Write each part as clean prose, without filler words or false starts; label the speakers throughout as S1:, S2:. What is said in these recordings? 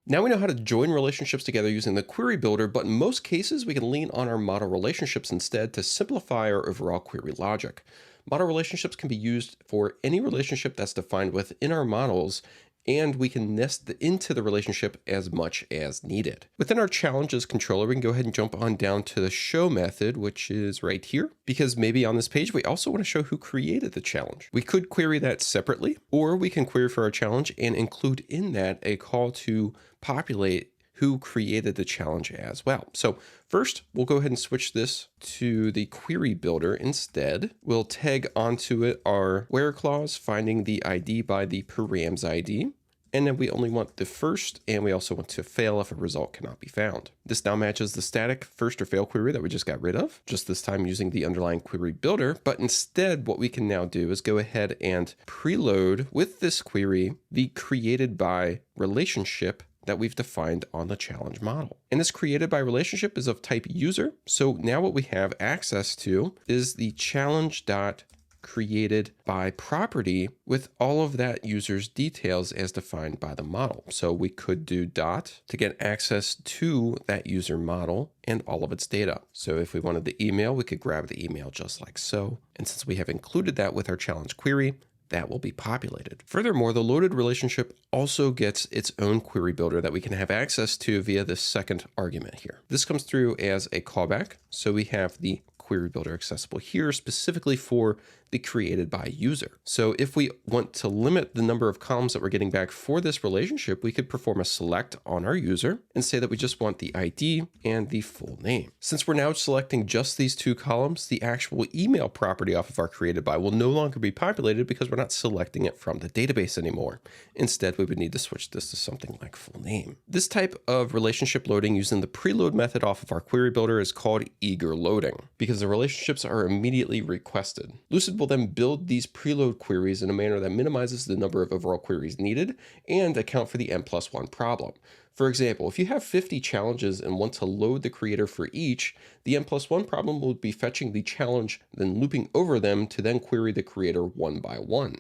S1: Now we know how to join relationships together using the query builder, but in most cases, we can lean on our model relationships instead to simplify our overall query logic. Model relationships can be used for any relationship that's defined within our models, and we can nest into the relationship as much as needed. Within our challenges controller, we can go ahead and jump on down to the show method, which is right here, because maybe on this page, we also want to show who created the challenge. We could query that separately, or we can query for our challenge and include in that a call to populate who created the challenge as well. So first, we'll go ahead and switch this to the query builder instead. We'll tag onto it our where clause, finding the ID by the params ID. And then we only want the first, and we also want to fail if a result cannot be found. This now matches the static first or fail query that we just got rid of, just this time using the underlying query builder. But instead, what we can now do is go ahead and preload with this query the created by relationship that we've defined on the challenge model. And this created by relationship is of type user. So now what we have access to is the challenge.created by property with all of that user's details as defined by the model. So we could do dot to get access to that user model and all of its data. So if we wanted the email, we could grab the email just like so. And since we have included that with our challenge query, that will be populated. Furthermore, the loaded relationship also gets its own query builder that we can have access to via this second argument here. This comes through as a callback. So we have the query builder accessible here specifically for the created by user. So if we want to limit the number of columns that we're getting back for this relationship, we could perform a select on our user and say that we just want the ID and the full name. Since we're now selecting just these two columns, the actual email property off of our created by will no longer be populated because we're not selecting it from the database anymore. Instead, we would need to switch this to something like full name. This type of relationship loading using the preload method off of our query builder is called eager loading because the relationships are immediately requested. Lucid will then build these preload queries in a manner that minimizes the number of overall queries needed and account for the n+1 problem. For example, if you have 50 challenges and want to load the creator for each, the n+1 problem will be fetching the challenge, then looping over them to then query the creator one by one,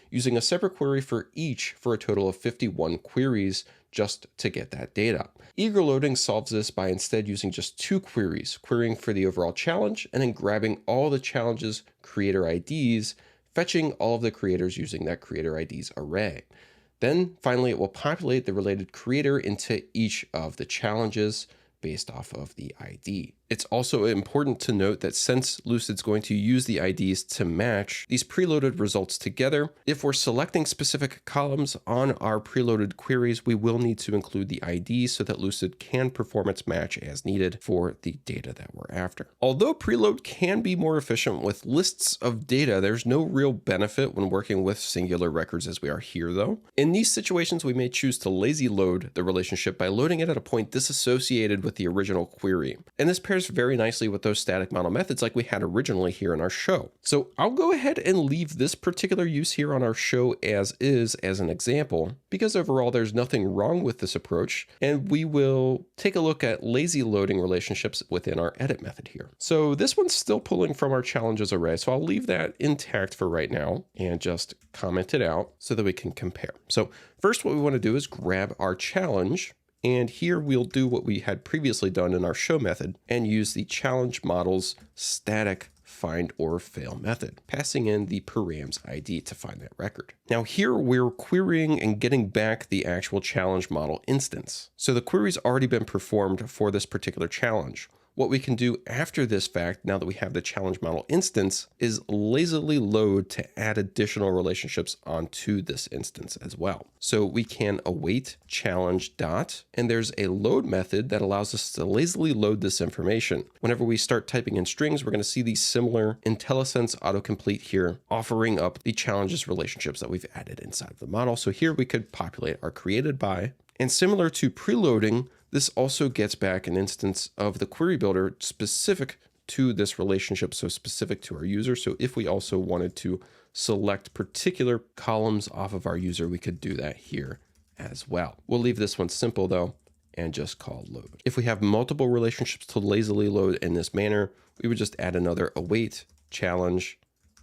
S1: using a separate query for each for a total of 51 queries just to get that data. Eager loading solves this by instead using just two queries, querying for the overall challenge and then grabbing all the challenges creator IDs, fetching all of the creators using that creator IDs array. Then finally, it will populate the related creator into each of the challenges based off of the ID. It's also important to note that since Lucid's going to use the IDs to match these preloaded results together, if we're selecting specific columns on our preloaded queries, we will need to include the IDs so that Lucid can perform its match as needed for the data that we're after. Although preload can be more efficient with lists of data, there's no real benefit when working with singular records as we are here though. In these situations, we may choose to lazy load the relationship by loading it at a point disassociated with the original query. And this pairs very nicely with those static model methods like we had originally here in our show. So I'll go ahead and leave this particular use here on our show as is as an example, because overall there's nothing wrong with this approach. And we will take a look at lazy loading relationships within our edit method here. So this one's still pulling from our challenges array. So I'll leave that intact for right now and just comment it out so that we can compare. So first, what we want to do is grab our challenge. And here we'll do what we had previously done in our show method and use the challenge model's static find or fail method, passing in the params ID to find that record. Now here we're querying and getting back the actual challenge model instance. So the query's already been performed for this particular challenge. What we can do after this fact, now that we have the challenge model instance, is lazily load to add additional relationships onto this instance as well. So we can await challenge dot, and there's a load method that allows us to lazily load this information. Whenever we start typing in strings, we're going to see these similar IntelliSense autocomplete here, offering up the challenges relationships that we've added inside of the model. So here we could populate our created by, and similar to preloading, this also gets back an instance of the query builder specific to this relationship, so specific to our user. So if we also wanted to select particular columns off of our user, we could do that here as well. We'll leave this one simple though, and just call load. If we have multiple relationships to lazily load in this manner, we would just add another await challenge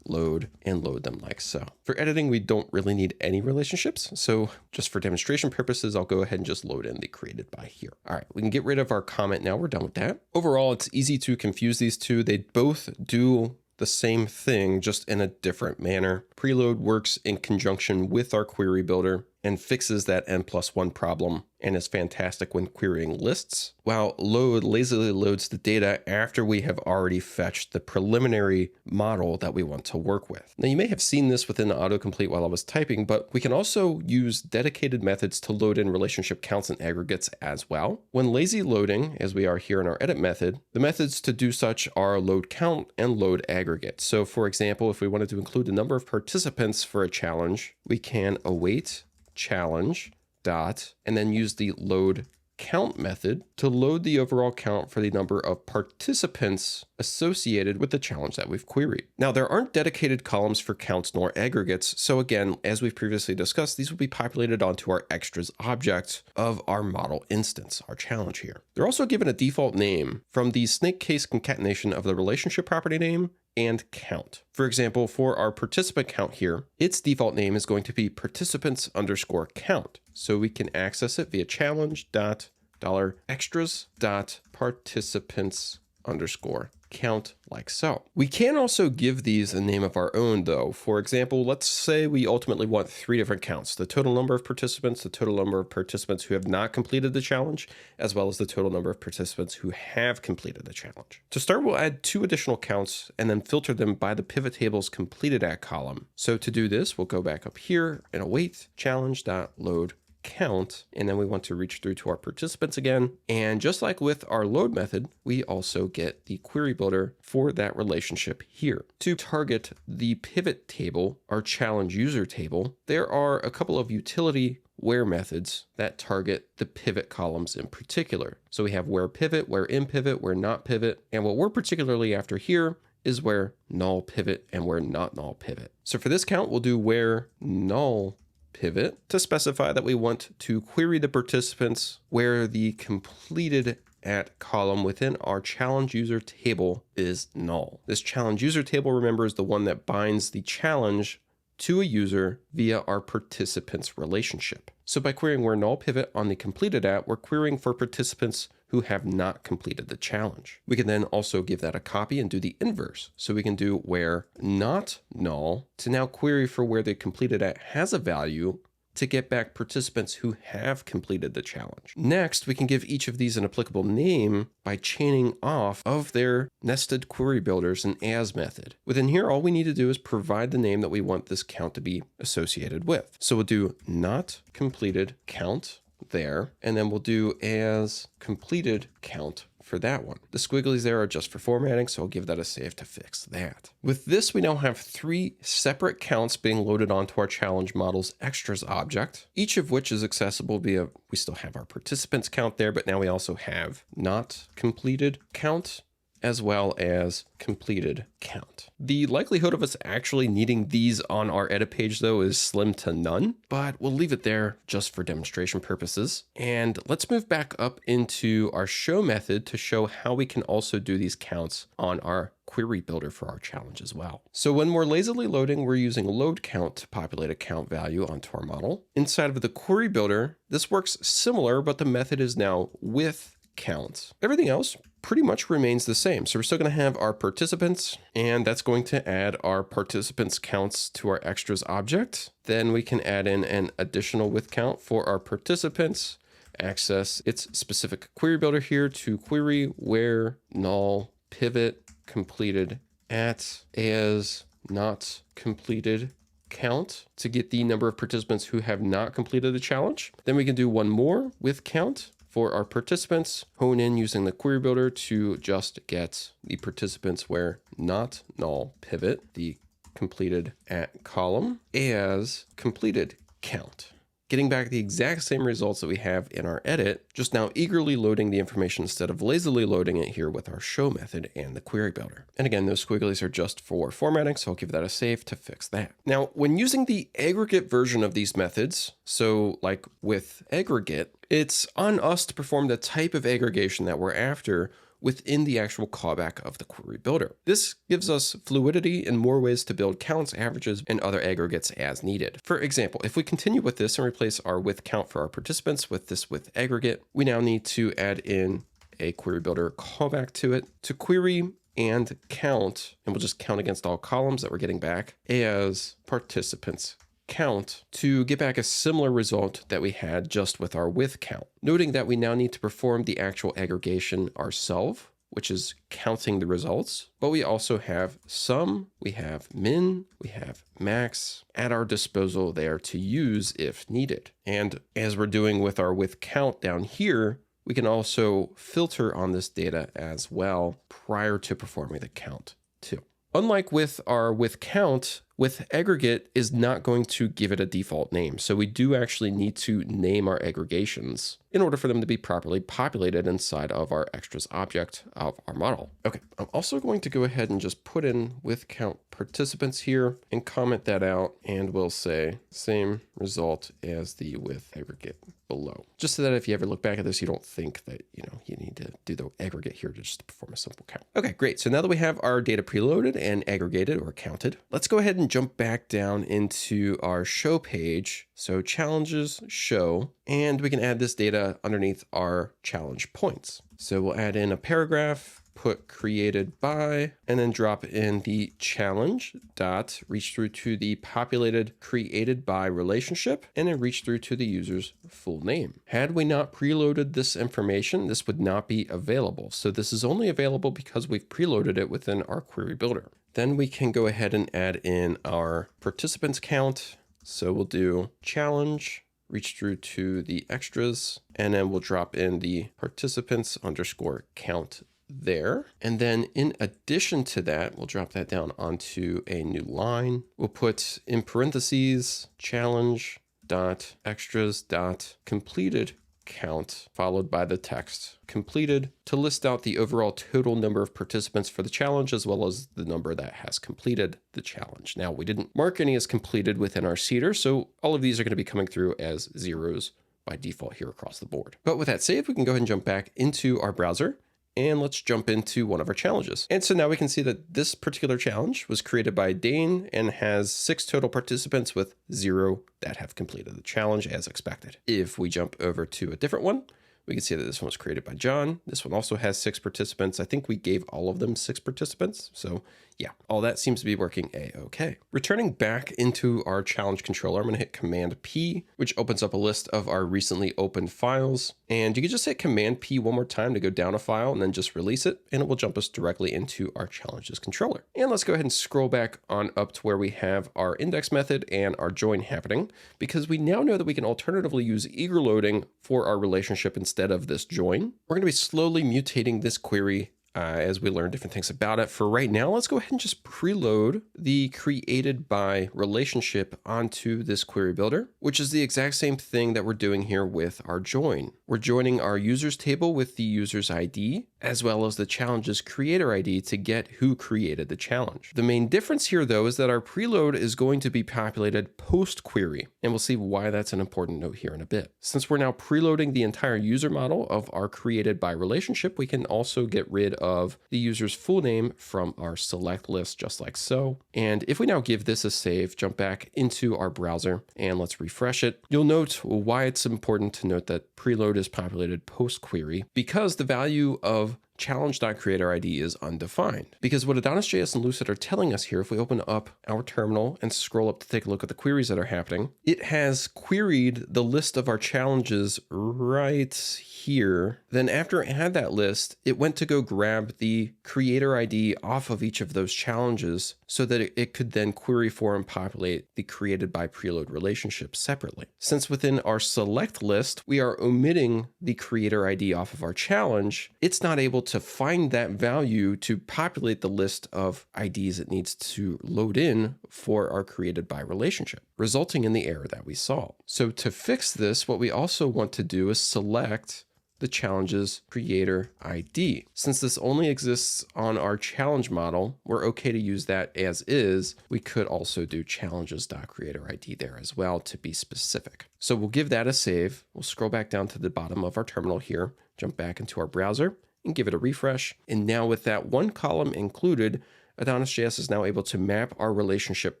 S1: load, and load them like so. For editing, we don't really need any relationships. So just for demonstration purposes, I'll go ahead and just load in the created by here. All right, we can get rid of our comment now. We're done with that. Overall, it's easy to confuse these two. They both do the same thing, just in a different manner. Preload works in conjunction with our query builder and fixes that n+1 problem and is fantastic when querying lists, while load lazily loads the data after we have already fetched the preliminary model that we want to work with. Now, you may have seen this within autocomplete while I was typing, but we can also use dedicated methods to load in relationship counts and aggregates as well. When lazy loading, as we are here in our edit method, the methods to do such are load count and load aggregate. So for example, if we wanted to include the number of participants for a challenge, we can await challenge dot, and then use the load count method to load the overall count for the number of participants associated with the challenge that we've queried. Now, there aren't dedicated columns for counts nor aggregates. So again, as we've previously discussed, these will be populated onto our extras object of our model instance, our challenge here. They're also given a default name from the snake case concatenation of the relationship property name and count. For example, for our participant count here, its default name is going to be participants_count. So we can access it via challenge.extras.participants_count like so. We can also give these a name of our own though. For example, let's say we ultimately want 3 different counts: the total number of participants, the total number of participants who have not completed the challenge, as well as the total number of participants who have completed the challenge. To start, we'll add 2 additional counts and then filter them by the pivot table's completed at column. So to do this, we'll go back up here and await challenge.load count, and then we want to reach through to our participants again. And just like with our load method, we also get the query builder for that relationship here. To target the pivot table, our challenge user table, there are a couple of utility where methods that target the pivot columns in particular. So we have where pivot, where in pivot, where not pivot, and what we're particularly after here is where null pivot and where not null pivot. So for this count, we'll do where null pivot to specify that we want to query the participants where the completed at column within our challenge user table is null. This challenge user table, remember, is the one that binds the challenge to a user via our participants relationship. So by querying where null pivot on the completed at, we're querying for participants who have not completed the challenge. We can then also give that a copy and do the inverse. So we can do where not null to now query for where the completed at has a value to get back participants who have completed the challenge. Next, we can give each of these an applicable name by chaining off of their nested query builders an as method. Within here, all we need to do is provide the name that we want this count to be associated with. So we'll do not completed count there, and then we'll do as completed count for that one. The squigglies there are just for formatting, so I'll give that a save to fix that. With this, we now have 3 separate counts being loaded onto our challenge model's extras object, each of which is accessible via, we still have our participants count there, but now we also have not completed count as well as completed count. The likelihood of us actually needing these on our edit page though is slim to none, but we'll leave it there just for demonstration purposes. And let's move back up into our show method to show how we can also do these counts on our query builder for our challenge as well. So when we're lazily loading, we're using load count to populate a count value onto our model. Inside of the query builder, this works similar, but the method is now with count. Everything else pretty much remains the same. So we're still going to have our participants, and that's going to add our participants counts to our extras object. Then we can add in an additional with count for our participants, access its specific query builder here to query where null pivot completed at as not completed count to get the number of participants who have not completed the challenge. Then we can do one more with count for our participants, hone in using the query builder to just get the participants where not null pivot, the completed at column, as completed count. Getting back the exact same results that we have in our edit, just now eagerly loading the information instead of lazily loading it here with our show method and the query builder. And again, those squigglies are just for formatting, so I'll give that a save to fix that. Now, when using the aggregate version of these methods, so like with aggregate, it's on us to perform the type of aggregation that we're after within the actual callback of the query builder. This gives us fluidity and more ways to build counts, averages, and other aggregates as needed. For example, if we continue with this and replace our with count for our participants with this with aggregate, we now need to add in a query builder callback to it to query and count, and we'll just count against all columns that we're getting back as participants count to get back a similar result that we had just with our with count. Noting that we now need to perform the actual aggregation ourselves, which is counting the results, but we also have sum, we have min, we have max at our disposal there to use if needed. And as we're doing with our with count down here, we can also filter on this data as well prior to performing the count too. Unlike with our with count, with aggregate is not going to give it a default name. So we do actually need to name our aggregations in order for them to be properly populated inside of our extras object of our model. Okay, I'm also going to go ahead and just put in with count participants here and comment that out, and we'll say same result as the with aggregate below. Just so that if you ever look back at this, you don't think that, you need to do the aggregate here to just perform a simple count. Okay, great. So now that we have our data preloaded and aggregated or counted, let's go ahead and jump back down into our show page. So challenges show, and we can add this data underneath our challenge points. So we'll add in a paragraph, put created by, and then drop in the challenge dot reach through to the populated created by relationship, and then reach through to the user's full name. Had we not preloaded this information, this would not be available. So this is only available because we've preloaded it within our query builder. Then we can go ahead and add in our participants count. So we'll do challenge, reach through to the extras, and then we'll drop in the participants underscore count there. And then in addition to that, we'll drop that down onto a new line. We'll put in parentheses, challenge dot extras dot completed count, followed by the text completed, to list out the overall total number of participants for the challenge, as well as the number that has completed the challenge. Now, we didn't mark any as completed within our seeder, so all of these are going to be coming through as zeros by default here across the board. But with that saved, we can go ahead and jump back into our browser, and let's jump into one of our challenges. And so now we can see that this particular challenge was created by Dane and has 6 total participants with 0 that have completed the challenge as expected. If we jump over to a different one, we can see that this one was created by John. This one also has 6 participants. I think we gave all of them 6 participants. So yeah, all that seems to be working a-okay. Returning back into our challenge controller, I'm going to hit Command P, which opens up a list of our recently opened files. And you can just hit Command P one more time to go down a file and then just release it, and it will jump us directly into our challenges controller. And let's go ahead and scroll back on up to where we have our index method and our join happening, because we now know that we can alternatively use eager loading for our relationship instead of this join. We're going to be slowly mutating this query as we learn different things about it. For right now, let's go ahead and just preload the created by relationship onto this query builder, which is the exact same thing that we're doing here with our join. We're joining our users table with the user's ID, as well as the challenge's creator ID to get who created the challenge. The main difference here, though, is that our preload is going to be populated post-query, and we'll see why that's an important note here in a bit. Since we're now preloading the entire user model of our created by relationship, we can also get rid of the user's full name from our select list, just like so. And if we now give this a save, jump back into our browser, and let's refresh it, you'll note why it's important to note that preload is populated post-query, because the value of challenge.creatorID is undefined. Because what AdonisJS and Lucid are telling us here, if we open up our terminal and scroll up to take a look at the queries that are happening, it has queried the list of our challenges right here. Then after it had that list, it went to go grab the creator ID off of each of those challenges so that it could then query for and populate the created by preload relationship separately. Since within our select list, we are omitting the creator ID off of our challenge, it's not able to find that value to populate the list of IDs it needs to load in for our created by relationship, resulting in the error that we saw. So to fix this, what we also want to do is select the challenge's creator ID. Since this only exists on our challenge model, we're okay to use that as is. We could also do challenges.creatorID there as well to be specific. So we'll give that a save. We'll scroll back down to the bottom of our terminal here, jump back into our browser, and give it a refresh. And now with that one column included, AdonisJS is now able to map our relationship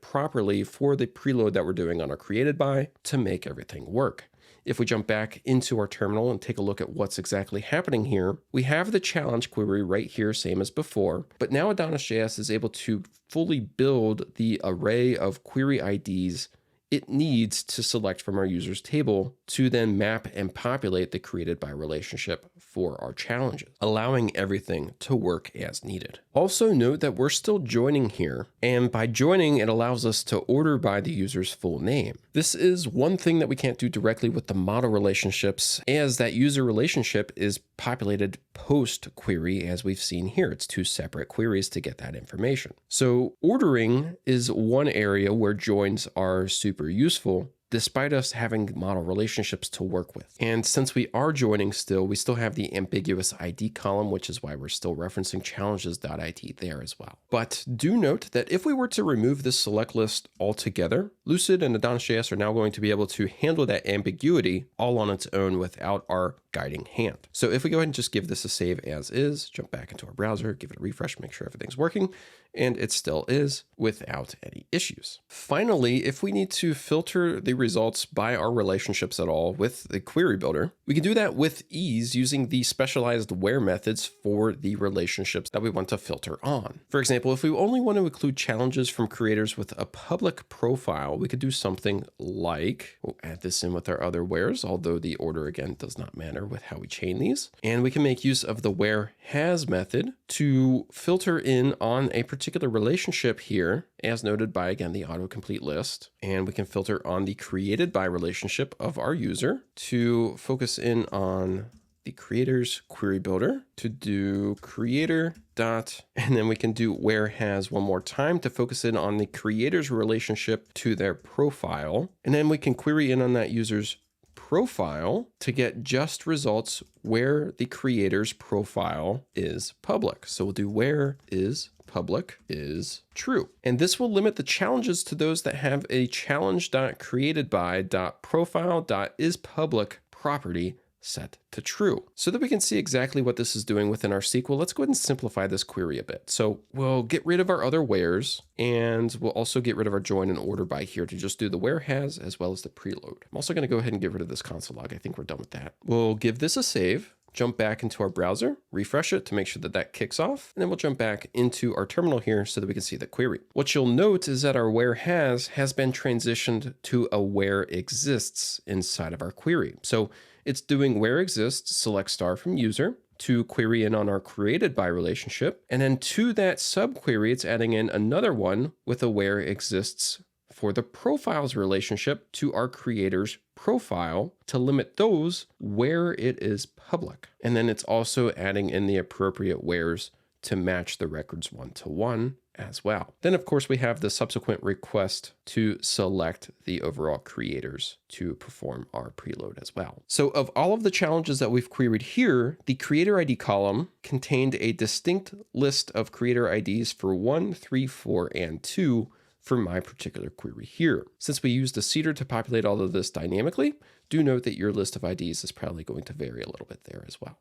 S1: properly for the preload that we're doing on our created by to make everything work. If we jump back into our terminal and take a look at what's exactly happening here, we have the challenge query right here, same as before, but now AdonisJS is able to fully build the array of query IDs it needs to select from our users table to then map and populate the created by relationship for our challenges, allowing everything to work as needed. Also note that we're still joining here, and by joining, it allows us to order by the user's full name. This is one thing that we can't do directly with the model relationships, as that user relationship is populated post query, as we've seen here. It's two separate queries to get that information. So ordering is one area where joins are super useful, despite us having model relationships to work with. And since we are joining still, we still have the ambiguous ID column, which is why we're still referencing challenges.id there as well. But do note that if we were to remove this select list altogether, Lucid and AdonisJS are now going to be able to handle that ambiguity all on its own without our guiding hand. So if we go ahead and just give this a save as is, jump back into our browser, give it a refresh, make sure everything's working, and it still is without any issues. Finally, if we need to filter the results by our relationships at all with the query builder, we can do that with ease using the specialized where methods for the relationships that we want to filter on. For example, if we only want to include challenges from creators with a public profile, we could do something like, we'll add this in with our other wheres, although the order again does not matter with how we chain these. And we can make use of the where has method to filter in on a particular relationship here, as noted by, again, the autocomplete list. And we can filter on the created by relationship of our user to focus in on the creator's query builder to do creator dot, and then we can do where has one more time to focus in on the creator's relationship to their profile. And then we can query in on that user's profile to get just results where the creator's profile is public. So we'll do where is public is true. And this will limit the challenges to those that have a challenge.createdby.profile.isPublic property set to true. So that we can see exactly what this is doing within our SQL, let's go ahead and simplify this query a bit. So we'll get rid of our other wheres, and we'll also get rid of our join and order by here to just do the where has as well as the preload. I'm also going to go ahead and get rid of this console log. I think we're done with that. We'll give this a save, jump back into our browser, refresh it to make sure that that kicks off, and then we'll jump back into our terminal here so that we can see the query. What you'll note is that our where has been transitioned to a where exists inside of our query. So it's doing where exists, select star from user, to query in on our created by relationship. And then to that subquery, it's adding in another one with a where exists for the profiles relationship to our creator's profile to limit those where it is public. And then it's also adding in the appropriate wheres to match the records one-to-one as well. Then of course we have the subsequent request to select the overall creators to perform our preload as well. So of all of the challenges that we've queried here, the creator ID column contained a distinct list of creator IDs for 1, 3, 4, and 2 for my particular query here. Since we used a seeder to populate all of this dynamically, do note that your list of IDs is probably going to vary a little bit there as well.